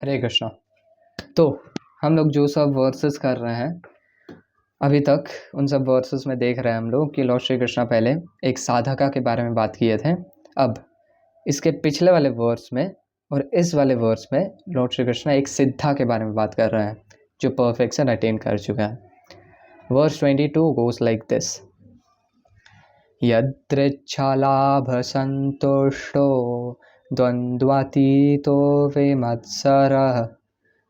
हरे कृष्णा। तो हम लोग जो सब वर्सेस कर रहे हैं अभी तक, उन सब वर्सेस में देख रहे हैं हम लोग कि लॉर्ड श्री कृष्णा पहले एक साधका के बारे में बात किए थे। अब इसके पिछले वाले वर्स में और इस वाले वर्स में लॉर्ड श्री कृष्णा एक सिद्धा के बारे में बात कर रहे हैं जो परफेक्शन अटेन कर चुका है। वर्स 22 गोes लाइक दिस: यदृच्छालाभ संतुष्टो द्वन्द्वातीतो विमत्सरः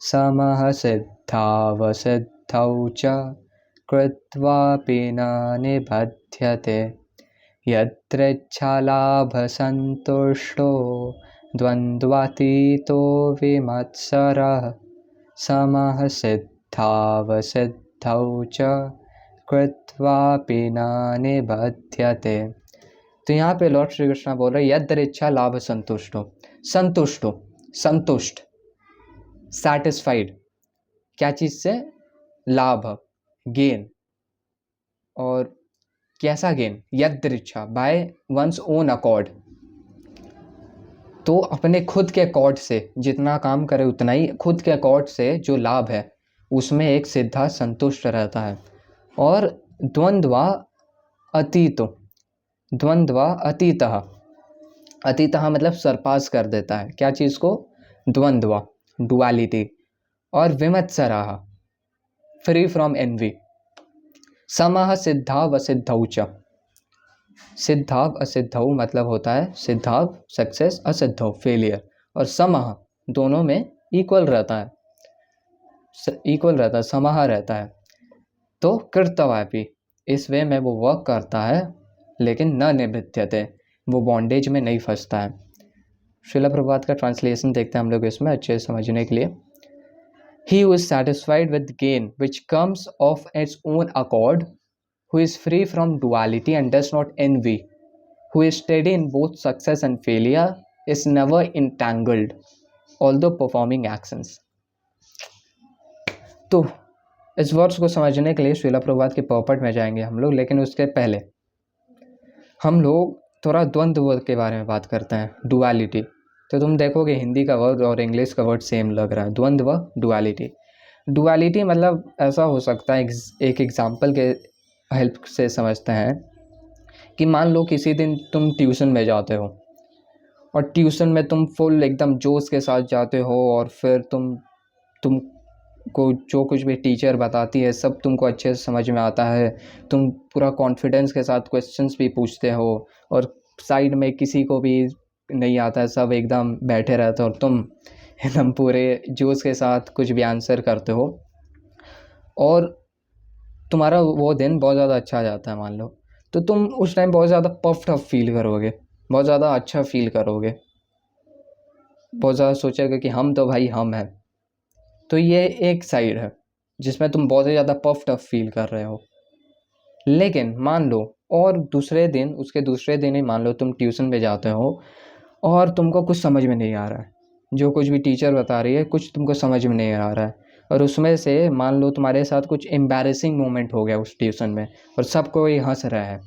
समः सिद्धावसिद्धौ च कृत्वापि न निबध्यते। यदृच्छालाभसन्तुष्टो द्वन्द्वातीतो विमत्सरः समः सिद्धावसिद्धौ च कृत्वापि न निबध्यते। तो यहाँ पे लॉर्ड श्री कृष्ण बोल रहे यदृच्छा लाभ संतुष्टो, संतुष्ट, सैटिस्फाइड। क्या चीज से? लाभ, गेन। और कैसा गेन? यदृच्छा, बाय वंस ओन अकॉर्ड। तो अपने खुद के अकॉर्ड से जितना काम करे उतना ही, खुद के अकॉर्ड से जो लाभ है उसमें एक सिद्धा संतुष्ट रहता है। और द्वंद्वा अतीतो, द्वंद्वा अतीतः, अतीतः मतलब सरपास कर देता है। क्या चीज को? द्वंद्वा, डुअलिटी। और विमत्सराः, फ्री फ्रॉम एनवी। समः सिद्धाव असिद्धौ च, सिद्धाव असिद्धौ मतलब होता है सिद्धाव सक्सेस, असिद्धौ फेलियर। और समः दोनों में इक्वल रहता है, इक्वल रहता है, समः रहता है। तो कृतवापि, इस वे में वो वर्क करता है लेकिन न निबध्यते, वो बॉन्डेज में नहीं फंसता है। श्रील प्रभुपाद का ट्रांसलेशन देखते हैं हम लोग इसमें अच्छे से समझने के लिए। He who is satisfied with gain which comes of its own accord, who is free from duality and does not envy, who is steady in both success and failure, is never entangled, although performing actions. तो इस words को समझने के लिए श्रील प्रभुपाद के पर्पट में जाएंगे हम लोग, लेकिन उसके पहले हम लोग थोड़ा द्वंद्व के बारे में बात करते हैं, डुअलिटी। तो तुम देखोगे हिंदी का वर्ड और इंग्लिश का वर्ड सेम लग रहा है, द्वंद्व, डुअलिटी। डुअलिटी मतलब ऐसा हो सकता है, एक एग्जांपल के हेल्प से समझते हैं कि मान लो किसी दिन तुम ट्यूशन में जाते हो और ट्यूशन में तुम फुल एकदम जोश के साथ जाते हो और फिर तुमको जो कुछ भी टीचर बताती है सब तुमको अच्छे से समझ में आता है। तुम पूरा कॉन्फिडेंस के साथ क्वेश्चंस भी पूछते हो और साइड में किसी को भी नहीं आता है, सब एकदम बैठे रहते हो और तुम एकदम पूरे जोश के साथ कुछ भी आंसर करते हो और तुम्हारा वो दिन बहुत ज़्यादा अच्छा जाता है मान लो। तो तुम उस टाइम बहुत ज़्यादा पफ्ड अप फील करोगे, बहुत ज़्यादा अच्छा फील करोगे, बहुत ज़्यादा सोचोगे कि हम तो भाई हम हैं। तो ये एक साइड है जिसमें तुम बहुत ही ज़्यादा पफ्ड अप फील कर रहे हो। लेकिन मान लो और दूसरे दिन, उसके दूसरे दिन ही मान लो तुम ट्यूशन में जाते हो और तुमको कुछ समझ में नहीं आ रहा है, जो कुछ भी टीचर बता रही है कुछ तुमको समझ में नहीं आ रहा है, और उसमें से मान लो तुम्हारे साथ कुछ एम्बैरेसिंग मोमेंट हो गया उस ट्यूशन में और सब कोई हंस रहा है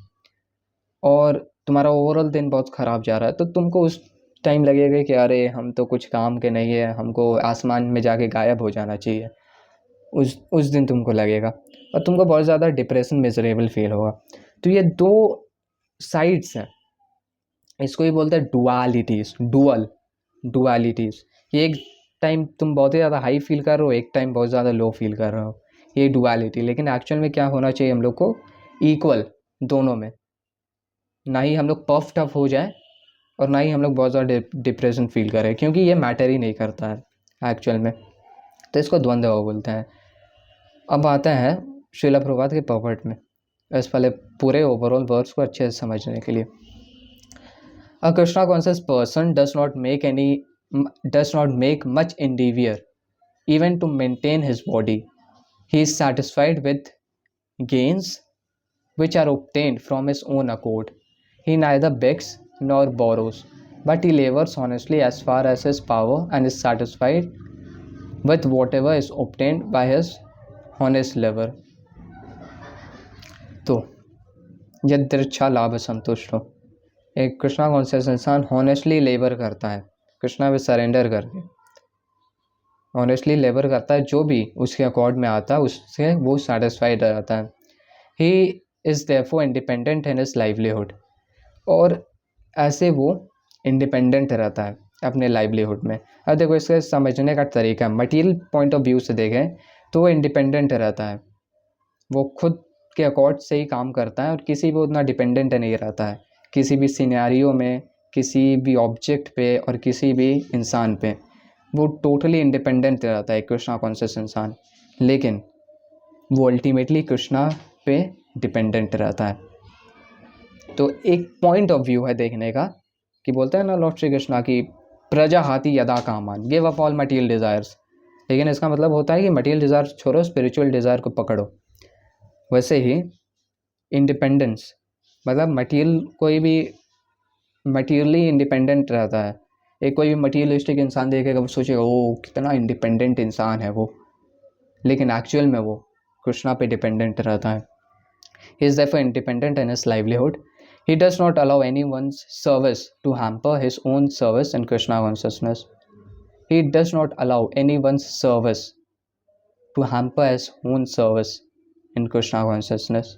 और तुम्हारा ओवरऑल दिन बहुत ख़राब जा रहा है। तो तुमको उस टाइम लगेगा कि अरे हम तो कुछ काम के नहीं है, हमको आसमान में जाके गायब हो जाना चाहिए। उस दिन तुमको लगेगा और तुमको बहुत ज़्यादा डिप्रेशन, मिजरेबल फील होगा। तो ये दो साइड्स हैं, इसको ही बोलते हैं डुअलिटीज़, डुअलिटीज़। ये एक टाइम तुम बहुत ही ज़्यादा हाई फील कर रहे हो, एक टाइम बहुत ज़्यादा लो फील कर रहे हो, ये डुअलिटी। लेकिन एक्चुअल में क्या होना चाहिए हम लोग को? इक्वल दोनों में, ना ही हम लोग पफ्ड अप हो जाए और ना ही हम लोग बहुत ज़्यादा डिप्रेशन फील करें, क्योंकि ये मैटर ही नहीं करता है एक्चुअल में। तो इसको द्वंद्व बोलते हैं। अब आते हैं श्रील प्रभुपाद के पर्पट में, इस पहले पूरे ओवरऑल वर्ड्स को अच्छे से समझने के लिए। A Krishna conscious person does not make much endeavor even to maintain his body. He is satisfied with gains which are obtained from his own accord. He neither begs nor borrows, but he labors honestly as far as his power and is satisfied with whatever is obtained by his honest labor. तो यदृच्छा लाभ संतुष्ट हो, एक Krishna conscious इंसान honestly labour करता है, कृष्णा में surrender करके, ऑनेस्टली लेबर करता है, जो भी उसके अकॉर्ड में आता है उससे वो सेटिस्फाइड रहता है। He is therefore independent in his livelihood, और ऐसे वो इंडिपेंडेंट रहता है अपने लाइवलीहुड में। अब देखो इसके समझने का तरीका, मटीरियल पॉइंट ऑफ व्यू से देखें तो वो इंडिपेंडेंट रहता है, वो खुद के अकॉर्ड से ही काम करता है और किसी भी उतना डिपेंडेंट नहीं रहता है किसी भी सिनेरियो में, किसी भी ऑब्जेक्ट पे और किसी भी इंसान पे। वो टोटली इंडिपेंडेंट रहता है कृष्णा कॉन्शियस इंसान, लेकिन वो अल्टीमेटली कृष्णा पे डिपेंडेंट रहता है। तो एक पॉइंट ऑफ व्यू है देखने का कि बोलते हैं ना लॉर्ड श्री कृष्णा की प्रजा हाथी यदा कामान, give up all material desires, लेकिन इसका मतलब होता है कि मटीरियल डिज़ायर छोड़ो, स्पिरिचुअल डिज़ायर को पकड़ो। वैसे ही इंडिपेंडेंस मतलब मटीरियल, कोई भी मटीरियली इंडिपेंडेंट रहता है। एक कोई भी मटीरियलिस्टिक इंसान देखेगा वो सोचेगा ओ कितना इंडिपेंडेंट इंसान है वो, लेकिन एक्चुअल में वो कृष्णा पे डिपेंडेंट रहता है। He is therefore independent in his livelihood. He does not allow anyone's service to hamper his own service in Krishna consciousness. He does not allow anyone's service to hamper his own service in Krishna consciousness.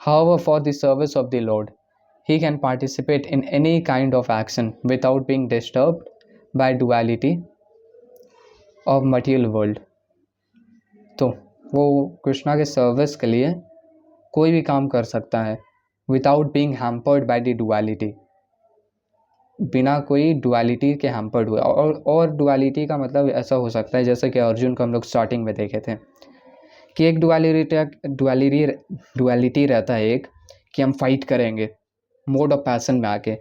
However, for the service of the Lord, he can participate in any kind of action without being disturbed by duality of material world. तो वो कृष्णा के service के लिए कोई भी काम कर सकता है without being hampered by the duality, बिना कोई डुअलिटी के हैम्पर्ड हुए। और डुअलिटी का मतलब ऐसा हो सकता है जैसे कि अर्जुन को हम लोग स्टार्टिंग में देखे थे कि एक डुअलिटी रहता है, एक कि हम फाइट करेंगे मोड ऑफ पैसन में आके,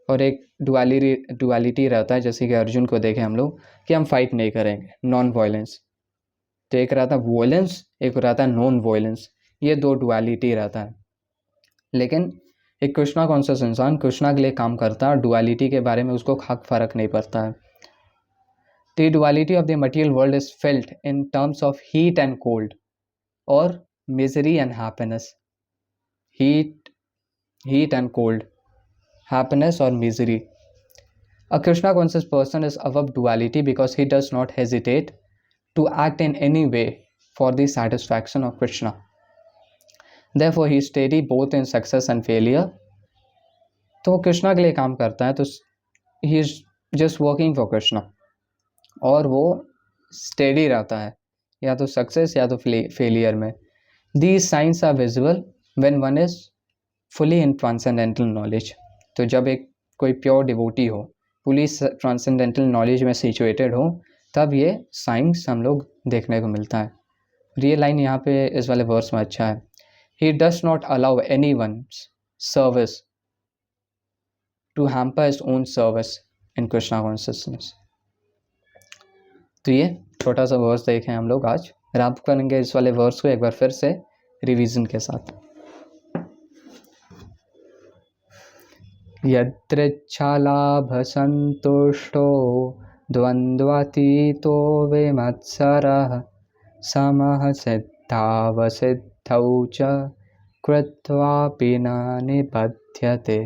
और एक डुअलिटी रहता है जैसे कि अर्जुन को देखे हम लोग कि हम फाइट नहीं करेंगे, नॉन वायलेंस। तो एक रहता है वॉयलेंस, एक रहता है नॉन वॉयलेंस, ये दो डुअलिटी रहता है। लेकिन एक कृष्णा कॉन्शियस इंसान कृष्णा के लिए काम करता है, डुअलिटी के बारे में उसको खाक फर्क नहीं पड़ता है। The duality of the material world is felt in terms of heat and cold और misery and happiness. Heat and cold, happiness और misery. A Krishna conscious person is above duality because he does not hesitate to act in any way for the satisfaction of Krishna. Therefore, he is steady both in success and failure. तो वो कृष्णा के लिए काम करता है, तो he is just working for Krishna, और वो steady रहता है या तो सक्सेस या तो फेलियर में। These signs are visible when one is fully in transcendental knowledge. तो जब एक कोई प्योर डिवोटी हो, फुली ट्रांसेंडेंटल नॉलेज में सिचुएटेड हो, तब ये साइंस हम लोग देखने को मिलता है। ये लाइन यहाँ पे इस वाले वर्स में अच्छा है, he does not allow any one service to hamper his own service in Krishna consciousness. तो ये छोटा सा वर्स देखें हम लोग आज, रैप करेंगे इस वाले वर्स को एक बार फिर से रिवीजन के साथ। यदृच्छालाभसन्तुष्टो द्वन्द्वातीतो विमत्सरः समः सिद्धावसिद्धौ च कृत्वापि न निबध्यते।